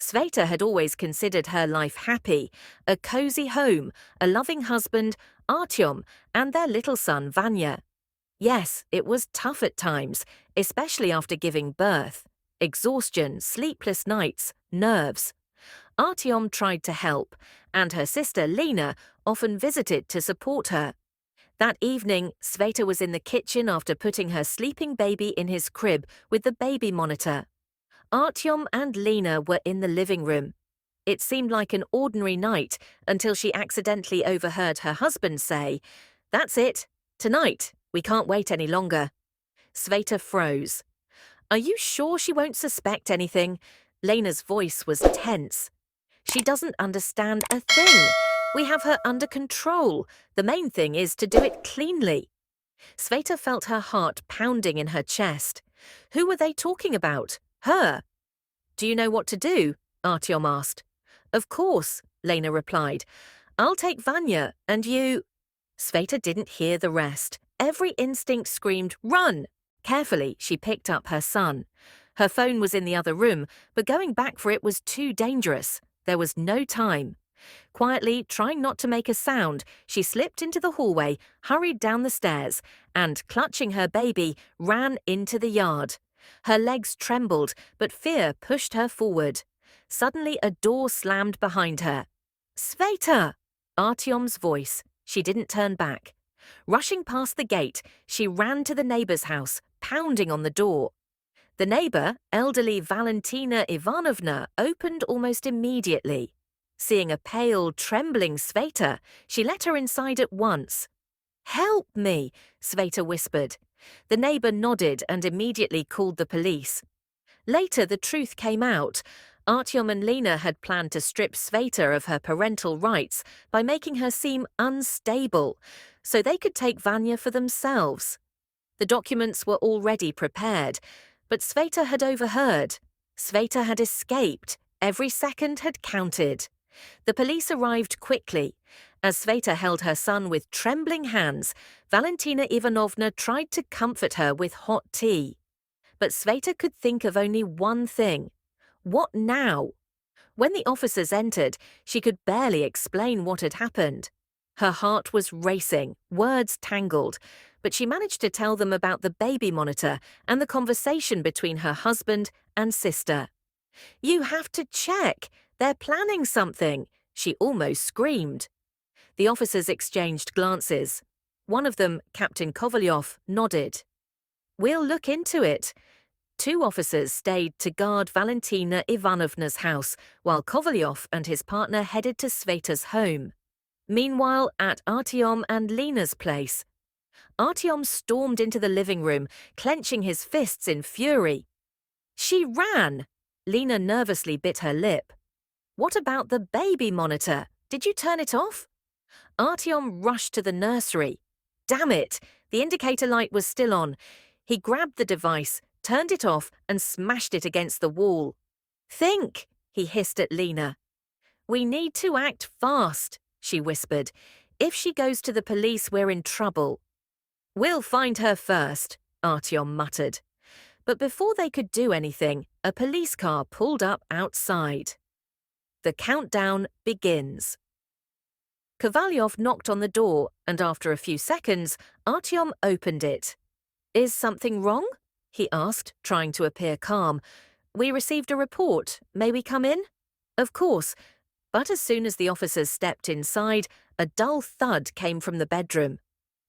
Sveta had always considered her life happy, a cozy home, a loving husband, Artyom, and their little son Vanya. Yes, it was tough at times, especially after giving birth. Exhaustion, sleepless nights, nerves. Artyom tried to help, and her sister Lena often visited to support her. That evening, Sveta was in the kitchen after putting her sleeping baby in his crib with the baby monitor. Artyom and Lena were in the living room. It seemed like an ordinary night until she accidentally overheard her husband say, "That's it. Tonight. We can't wait any longer." Sveta froze. "Are you sure she won't suspect anything?" Lena's voice was tense. "She doesn't understand a thing. We have her under control. The main thing is to do it cleanly." Sveta felt her heart pounding in her chest. Who were they talking about? Her. "Do you know what to do?" Artyom asked. "Of course," Lena replied. "I'll take Vanya, and you—" Sveta didn't hear the rest. Every instinct screamed, "Run!" Carefully, she picked up her son. Her phone was in the other room, but going back for it was too dangerous. There was no time. Quietly, trying not to make a sound, she slipped into the hallway, hurried down the stairs, and, clutching her baby, ran into the yard. Her legs trembled, but fear pushed her forward. Suddenly, a door slammed behind her. "Sveta!" Artyom's voice. She didn't turn back. Rushing past the gate, she ran to the neighbor's house, pounding on the door. The neighbor, elderly Valentina Ivanovna, opened almost immediately. Seeing a pale, trembling Sveta, she let her inside at once. "Help me," Sveta whispered. The neighbor nodded and immediately called the police. Later, the truth came out. Artyom and Lena had planned to strip Sveta of her parental rights by making her seem unstable, so they could take Vanya for themselves. The documents were already prepared, but Sveta had overheard. Sveta had escaped. Every second had counted. The police arrived quickly. As Sveta held her son with trembling hands, Valentina Ivanovna tried to comfort her with hot tea. But Sveta could think of only one thing. What now? When the officers entered, she could barely explain what had happened. Her heart was racing, words tangled, but she managed to tell them about the baby monitor and the conversation between her husband and sister. "You have to check. They're planning something," she almost screamed. The officers exchanged glances. One of them, Captain Kovalyov, nodded. "We'll look into it." Two officers stayed to guard Valentina Ivanovna's house, while Kovalyov and his partner headed to Sveta's home. Meanwhile, at Artyom and Lena's place, Artyom stormed into the living room, clenching his fists in fury. "She ran!" Lena nervously bit her lip. "What about the baby monitor? Did you turn it off?" Artyom rushed to the nursery. Damn it! The indicator light was still on. He grabbed the device, turned it off, and smashed it against the wall. "Think!" he hissed at Lena. "We need to act fast," she whispered. "If she goes to the police, we're in trouble." "We'll find her first," Artyom muttered. But before they could do anything, a police car pulled up outside. The countdown begins. Kovalyov knocked on the door, and after a few seconds, Artyom opened it. "Is something wrong?" he asked, trying to appear calm. "We received a report. May we come in?" "Of course." But as soon as the officers stepped inside, a dull thud came from the bedroom.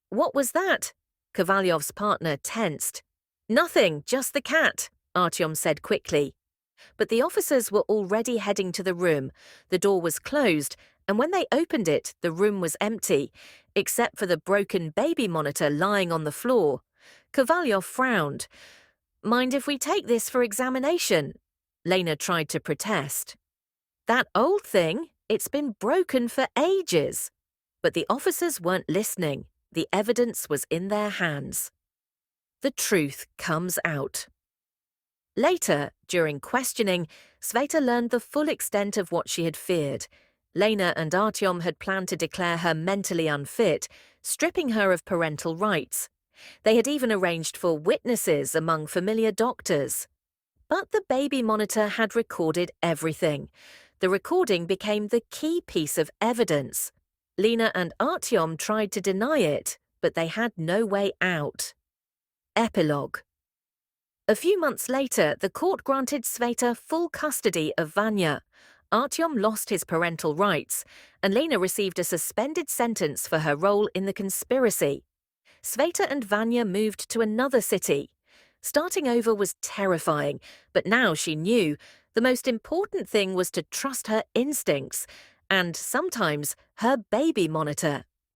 "What was that?" Kovalyov's partner tensed. "Nothing, just the cat," Artyom said quickly. But the officers were already heading to the room. The door was closed, and when they opened it, the room was empty, except for the broken baby monitor lying on the floor. Kovalyov frowned. "Mind if we take this for examination?" Lena tried to protest. "That old thing? It's been broken for ages." But the officers weren't listening. The evidence was in their hands. The truth comes out. Later, during questioning, Sveta learned the full extent of what she had feared. Lena and Artyom had planned to declare her mentally unfit, stripping her of parental rights. They had even arranged for witnesses among familiar doctors. But the baby monitor had recorded everything. The recording became the key piece of evidence. Lena and Artyom tried to deny it, but they had no way out. Epilogue. A few months later, the court granted Sveta full custody of Vanya. Artyom lost his parental rights, and Lena received a suspended sentence for her role in the conspiracy. Sveta and Vanya moved to another city. Starting over was terrifying, but now she knew the most important thing was to trust her instincts and sometimes her baby monitor.